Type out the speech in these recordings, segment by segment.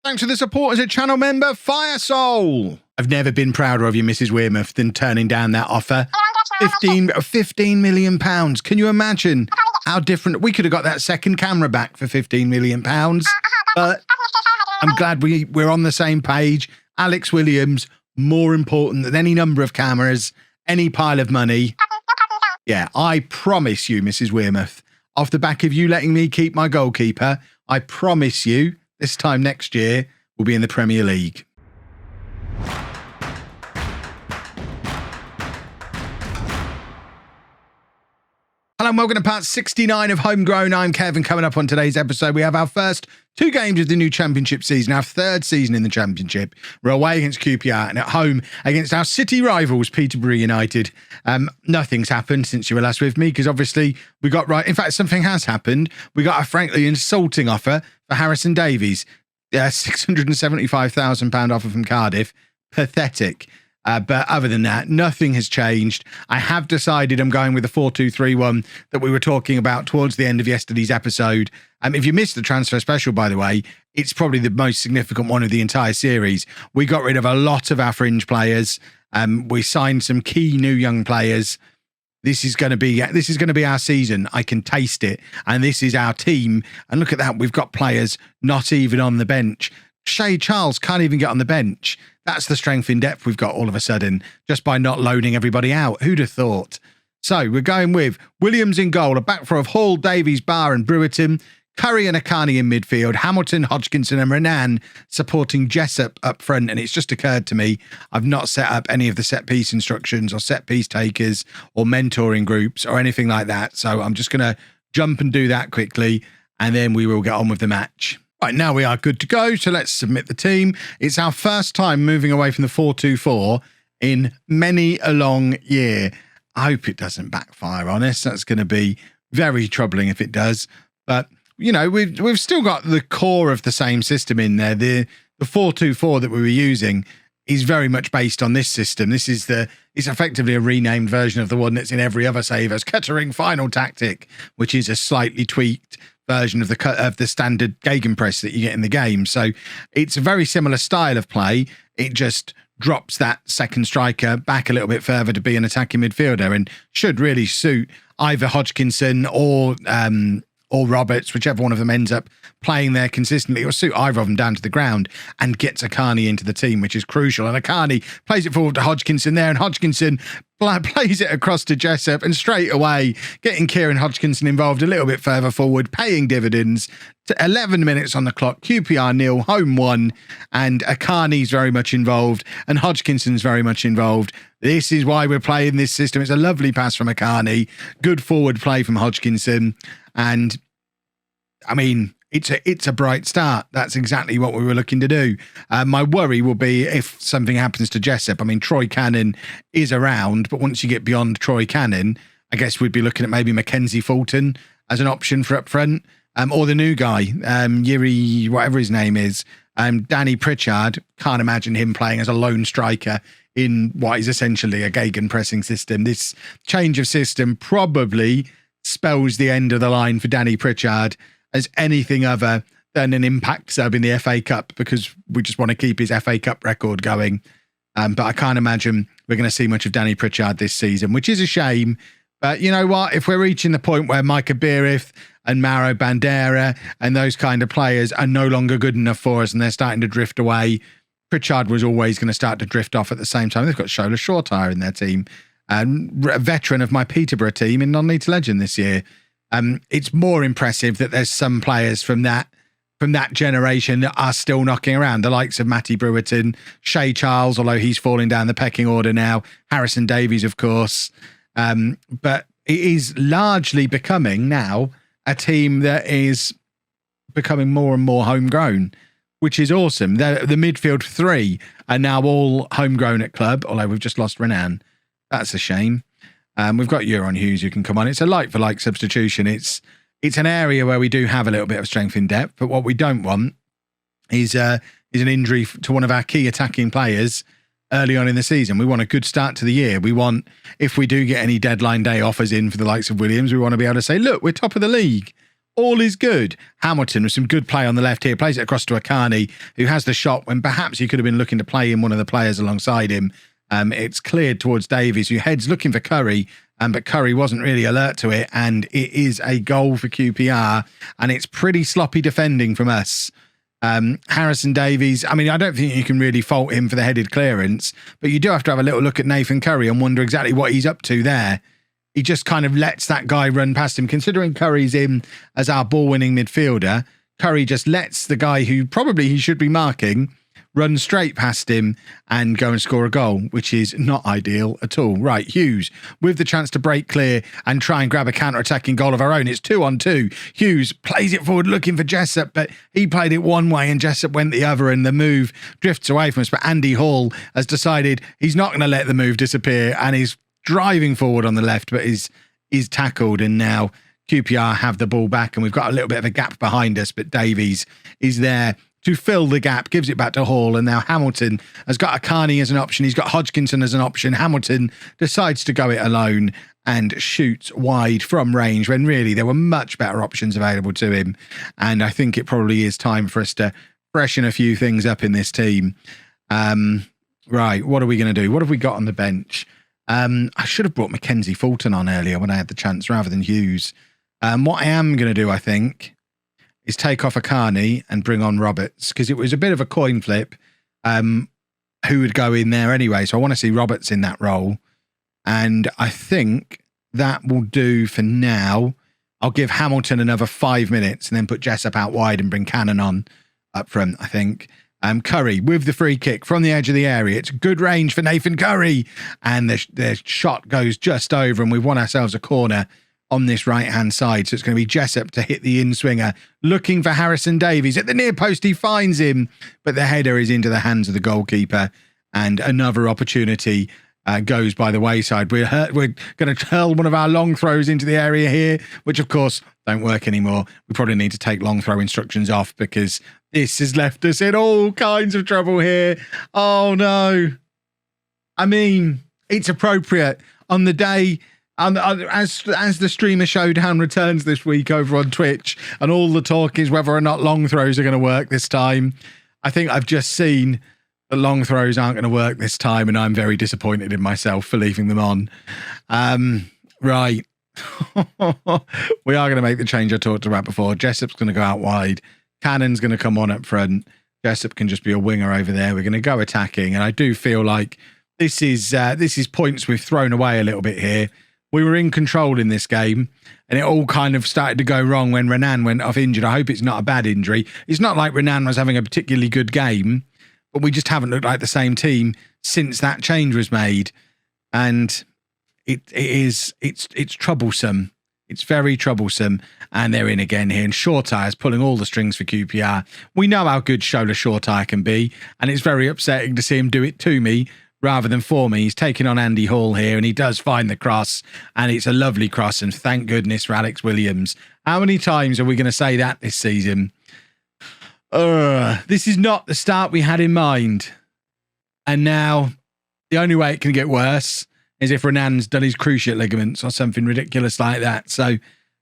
Thanks for the support as a channel member, Firesoul. I've never been prouder of you, Mrs Wearmouth, than turning down that offer. £15 million. Can you imagine how different? We could have got that second camera back for £15 million. But I'm glad we're on the same page. Alex Williams, more important than any number of cameras, any pile of money. Yeah, I promise you, Mrs Wearmouth, off the back of you letting me keep my goalkeeper, I promise you, this time next year, we'll be in the Premier League. Hello and welcome to part 69 of Homegrown. I'm Kev, and coming up on today's episode, we have our first 2 games of the new Championship season, our 3rd season in the Championship. We're away against QPR and at home against our city rivals, Peterborough United. Nothing's happened since you were last with me, because obviously we got right. In fact, something has happened. We got a frankly insulting offer for Harrison Davies. £675,000 offer from Cardiff. Pathetic. But other than that, nothing has changed. I have decided I'm going with the 4-2-3-1 that we were talking about towards the end of yesterday's episode. If you missed the transfer special, by the way, it's probably the most significant one of the entire series. We got rid of a lot of our fringe players. We signed some key new young players. This is going to be our season. I can taste it. And this is our team. And look at that. We've got players not even on the bench. Shay Charles can't even get on the bench. That's the strength in depth we've got all of a sudden, just by not loaning everybody out. Who'd have thought? So we're going with Williams in goal, a back four of Hall, Davies, Barr and Brewerton, Curry and Akani in midfield, Hamilton, Hodgkinson and Renan supporting Jessup up front. And it's just occurred to me, I've not set up any of the set piece instructions or set piece takers or mentoring groups or anything like that. So I'm just going to jump and do that quickly, and then we will get on with the match. Right, now we are good to go, so let's submit the team. It's our first time moving away from the 4-2-4 in many a long year. I hope it doesn't backfire on us. That's going to be very troubling if it does. But, you know, we've still got the core of the same system in there. The 4-2-4 that we were using is very much based on this system. It's effectively a renamed version of the one that's in every other Savers Kettering final tactic, which is a slightly tweaked version of the standard gegenpress that you get in the game. So it's a very similar style of play. It just drops that second striker back a little bit further to be an attacking midfielder, and should really suit either Hodgkinson or Roberts, whichever one of them ends up playing there consistently. It will suit either of them down to the ground and gets Akani into the team, which is crucial. And Akani plays it forward to Hodgkinson there, and Hodgkinson plays it across to Jessup, and straight away getting Kieran Hodgkinson involved a little bit further forward, paying dividends. To 11 minutes on the clock, QPR 0, home 1, and Akani's very much involved and Hodgkinson's very much involved. This is why we're playing this system. It's a lovely pass from Akani, good forward play from Hodgkinson, and I mean, it's a bright start. That's exactly what we were looking to do. My worry will be if something happens to Jessup. I mean, Troy Cannon is around, but once you get beyond Troy Cannon, I guess we'd be looking at maybe Mackenzie Fulton as an option for up front, or the new guy, Yuri, whatever his name is, Danny Pritchard. Can't imagine him playing as a lone striker in what is essentially a gegenpressing system. This change of system probably spells the end of the line for Danny Pritchard as anything other than an impact sub in the FA Cup, because we just want to keep his FA Cup record going. But I can't imagine we're going to see much of Danny Pritchard this season, which is a shame. But you know what? If we're reaching the point where Micah Beerith and Mauro Bandera and those kind of players are no longer good enough for us and they're starting to drift away, Pritchard was always going to start to drift off at the same time. They've got Shola Shortire in their team, and a veteran of my Peterborough team in non-league to legend this year. It's more impressive that there's some players from that generation that are still knocking around, the likes of Matty Brewerton, Shay Charles, although he's falling down the pecking order now, Harrison Davies, of course. But it is largely becoming now a team that is becoming more and more homegrown, which is awesome. The midfield 3 are now all homegrown at club, although we've just lost Renan. That's a shame. We've got Euron Hughes who can come on. It's a like-for-like substitution. It's an area where we do have a little bit of strength in depth, but what we don't want is an injury to one of our key attacking players early on in the season. We want a good start to the year. We want, if we do get any deadline day offers in for the likes of Williams, we want to be able to say, look, we're top of the league. all is good. Hamilton with some good play on the left here, plays it across to Akani, who has the shot when perhaps he could have been looking to play in one of the players alongside him. It's cleared towards Davies, who heads looking for Curry, but Curry wasn't really alert to it, and it is a goal for QPR, and it's pretty sloppy defending from us. Harrison Davies, I mean, I don't think you can really fault him for the headed clearance, but you do have to have a little look at Nathan Curry and wonder exactly what he's up to there. He just kind of lets that guy run past him. Considering Curry's in as our ball-winning midfielder, Curry just lets the guy who probably he should be marking run straight past him and go and score a goal, which is not ideal at all. Right, Hughes with the chance to break clear and try and grab a counter-attacking goal of our own. It's 2-on-2. Hughes plays it forward looking for Jessup, but he played it one way and Jessup went the other, and the move drifts away from us. But Andy Hall has decided he's not going to let the move disappear, and he's driving forward on the left, but is tackled, and now QPR have the ball back, and we've got a little bit of a gap behind us, but Davies is there to fill the gap, gives it back to Hall, and now Hamilton has got Akani as an option. He's got Hodgkinson as an option. Hamilton decides to go it alone and shoots wide from range when really there were much better options available to him, and I think it probably is time for us to freshen a few things up in this team. Right, what are we going to do? What have we got on the bench? I should have brought Mackenzie Fulton on earlier when I had the chance rather than Hughes. What I am going to do, I think, is take off Akani and bring on Roberts, because it was a bit of a coin flip who would go in there anyway. So I want to see Roberts in that role. And I think that will do for now. I'll give Hamilton another 5 minutes and then put Jessup out wide and bring Cannon on up front, I think. Curry with the free kick from the edge of the area. It's good range for Nathan Curry. And the shot goes just over, and we've won ourselves a corner on this right-hand side. So it's going to be Jessup to hit the in-swinger, looking for Harrison Davies. At the near post, he finds him, but the header is into the hands of the goalkeeper, and another opportunity goes by the wayside. We're going to hurl one of our long throws into the area here, which, of course, don't work anymore. We probably need to take long throw instructions off, because this has left us in all kinds of trouble here. Oh, no. I mean, it's appropriate on the day... As the streamer showdown returns this week over on Twitch, and all the talk is whether or not long throws are going to work this time, I think I've just seen that long throws aren't going to work this time, and I'm very disappointed in myself for leaving them on. Right. We are going to make the change I talked about before. Jessup's going to go out wide. Cannon's going to come on up front. Jessup can just be a winger over there. We're going to go attacking, and I do feel like this is points we've thrown away a little bit here. We were in control in this game, and it all kind of started to go wrong when Renan went off injured. I hope it's not a bad injury. It's not like Renan was having a particularly good game, but we just haven't looked like the same team since that change was made. And it's troublesome. It's very troublesome. And they're in again here. And Shortire is pulling all the strings for QPR. We know how good Shola Shortire can be, and it's very upsetting to see him do it to me rather than for me. He's taking on Andy Hall here, and he does find the cross, and it's a lovely cross, and thank goodness for Alex Williams. How many times are we going to say that this season? This is not the start we had in mind. And now the only way it can get worse is if Renan's done his cruciate ligaments or something ridiculous like that. So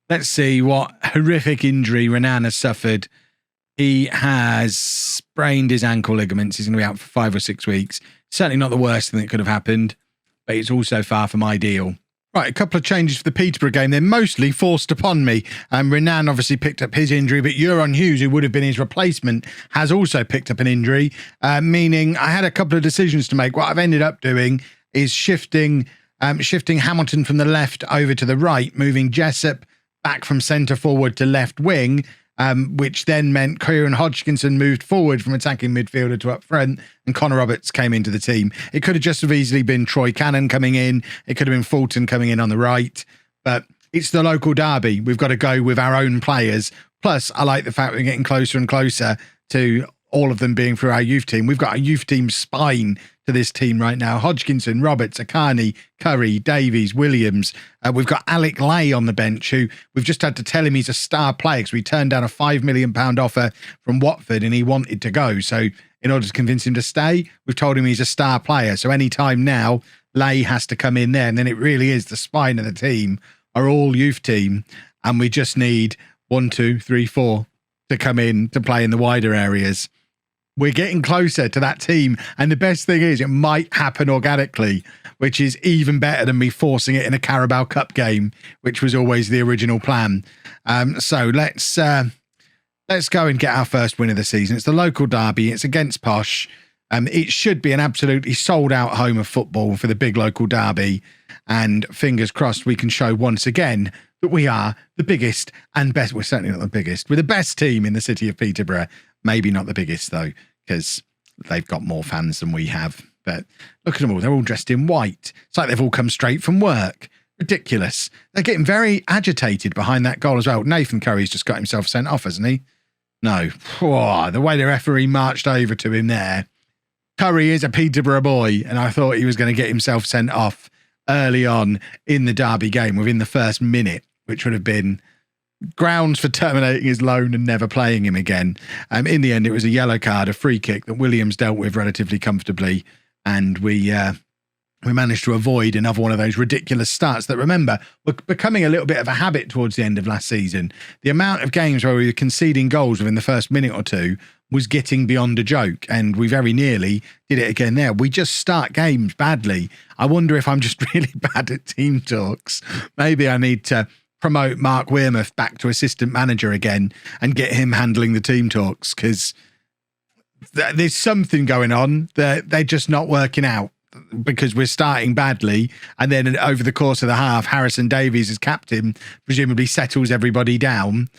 let's see what horrific injury Renan has suffered. He has sprained his ankle ligaments. He's going to be out for 5 or 6 weeks. Certainly not the worst thing that could have happened, but it's also far from ideal. Right, a couple of changes for the Peterborough game. They're mostly forced upon me. Renan obviously picked up his injury, but Euron Hughes, who would have been his replacement, has also picked up an injury, meaning I had a couple of decisions to make. What I've ended up doing is shifting Hamilton from the left over to the right, moving Jessup back from centre forward to left wing, which then meant Kieran Hodgkinson moved forward from attacking midfielder to up front, and Connor Roberts came into the team. It could have just have easily been Troy Cannon coming in. It could have been Fulton coming in on the right, but it's the local derby. We've got to go with our own players. Plus, I like the fact we're getting closer and closer to all of them being through our youth team. We've got a youth team spine to this team right now. Hodgkinson, Roberts, Akani, Curry, Davies, Williams. We've got Alec Lay on the bench, who we've just had to tell him he's a star player because we turned down a £5 million offer from Watford and he wanted to go. So in order to convince him to stay, we've told him he's a star player. So any time now, Lay has to come in there. And then it really is the spine of the team, our all youth team. And we just need 1, 2, 3, 4 to come in to play in the wider areas. We're getting closer to that team. And the best thing is it might happen organically, which is even better than me forcing it in a Carabao Cup game, which was always the original plan. So let's go and get our first win of the season. It's the local derby. It's against Posh. It should be an absolutely sold out home of football for the big local derby. And fingers crossed we can show once again that we are the biggest and best. We're certainly not the biggest. We're the best team in the city of Peterborough. Maybe not the biggest, though, because they've got more fans than we have. But look at them all. They're all dressed in white. It's like they've all come straight from work. Ridiculous. They're getting very agitated behind that goal as well. Nathan Curry's just got himself sent off, hasn't he? No. Oh, the way the referee marched over to him there. Curry is a Peterborough boy, and I thought he was going to get himself sent off early on in the derby game within the first minute, which would have been grounds for terminating his loan and never playing him again. In the end, it was a yellow card, a free kick that Williams dealt with relatively comfortably, and we managed to avoid another one of those ridiculous starts that, remember, were becoming a little bit of a habit towards the end of last season. The amount of games where we were conceding goals within the first minute or two was getting beyond a joke, and we very nearly did it again there. We just start games badly. I wonder if I'm just really bad at team talks. Maybe I need to promote Mrs Wearmouth back to assistant manager again and get him handling the team talks, because there's something going on that they're just not working out, because we're starting badly, and then over the course of the half, Harrison Davies as captain presumably settles everybody down,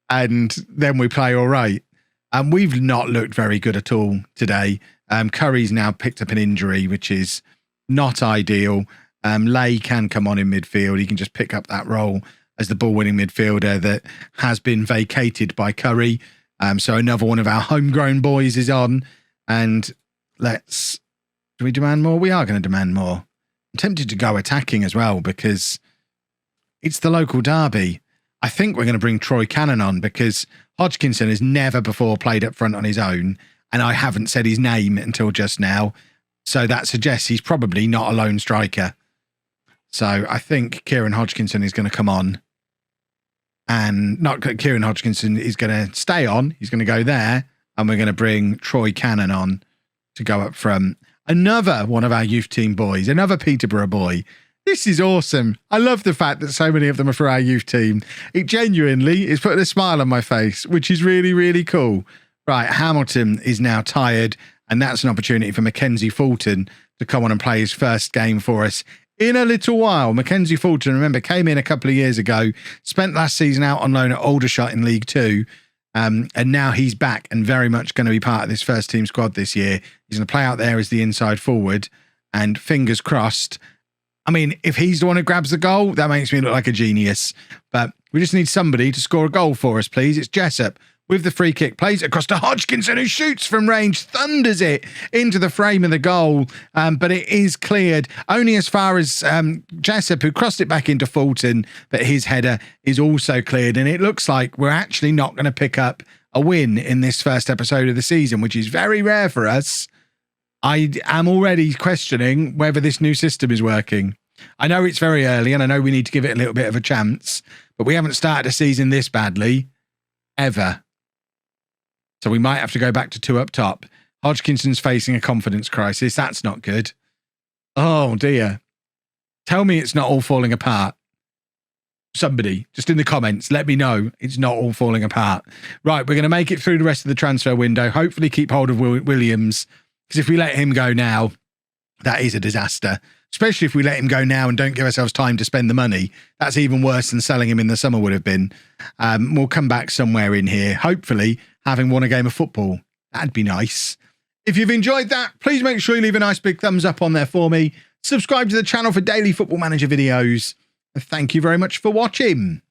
and then we play all right. And we've not looked very good at all today. Curry's now picked up an injury, which is not ideal. Lay can come on in midfield. He can just pick up that role as the ball-winning midfielder that has been vacated by Curry. So another one of our homegrown boys is on. And do we demand more? We are going to demand more. I'm tempted to go attacking as well, because it's the local derby. I think we're going to bring Troy Cannon on, because Hodgkinson has never before played up front on his own, and I haven't said his name until just now. So that suggests he's probably not a lone striker. So I think Kieran Hodgkinson is going to come on. And not Kieran Hodgkinson is going to stay on. He's going to go there. And we're going to bring Troy Cannon on to go up front. Another one of our youth team boys. Another Peterborough boy. This is awesome. I love the fact that so many of them are for our youth team. It genuinely is putting a smile on my face, which is really, really cool. Right, Hamilton is now tired. And that's an opportunity for Mackenzie Fulton to come on and play his first game for us in a little while. Mackenzie Fulton, remember, came in a couple of years ago, spent last season out on loan at Aldershot in League Two, and now he's back and very much going to be part of this first team squad this year. He's going to play out there as the inside forward, and fingers crossed. I mean, if he's the one who grabs the goal, that makes me look like a genius. But we just need somebody to score a goal for us, please. It's Jessup with the free kick, plays it across to Hodgkinson, who shoots from range, thunders it into the frame of the goal. But it is cleared only as far as Jessup, who crossed it back into Fulton, but his header is also cleared. And it looks like we're actually not going to pick up a win in this first episode of the season, which is very rare for us. I am already questioning whether this new system is working. I know it's very early, and I know we need to give it a little bit of a chance, but we haven't started a season this badly, ever. So we might have to go back to 2 up top. Hodgkinson's facing a confidence crisis. That's not good. Oh, dear. Tell me it's not all falling apart. Somebody, just in the comments, let me know it's not all falling apart. Right, we're going to make it through the rest of the transfer window. Hopefully keep hold of Williams, because if we let him go now, that is a disaster. Especially if we let him go now and don't give ourselves time to spend the money. That's even worse than selling him in the summer would have been. We'll come back somewhere in here, hopefully having won a game of football. That'd be nice. If you've enjoyed that, please make sure you leave a nice big thumbs up on there for me. Subscribe to the channel for daily Football Manager videos. And thank you very much for watching.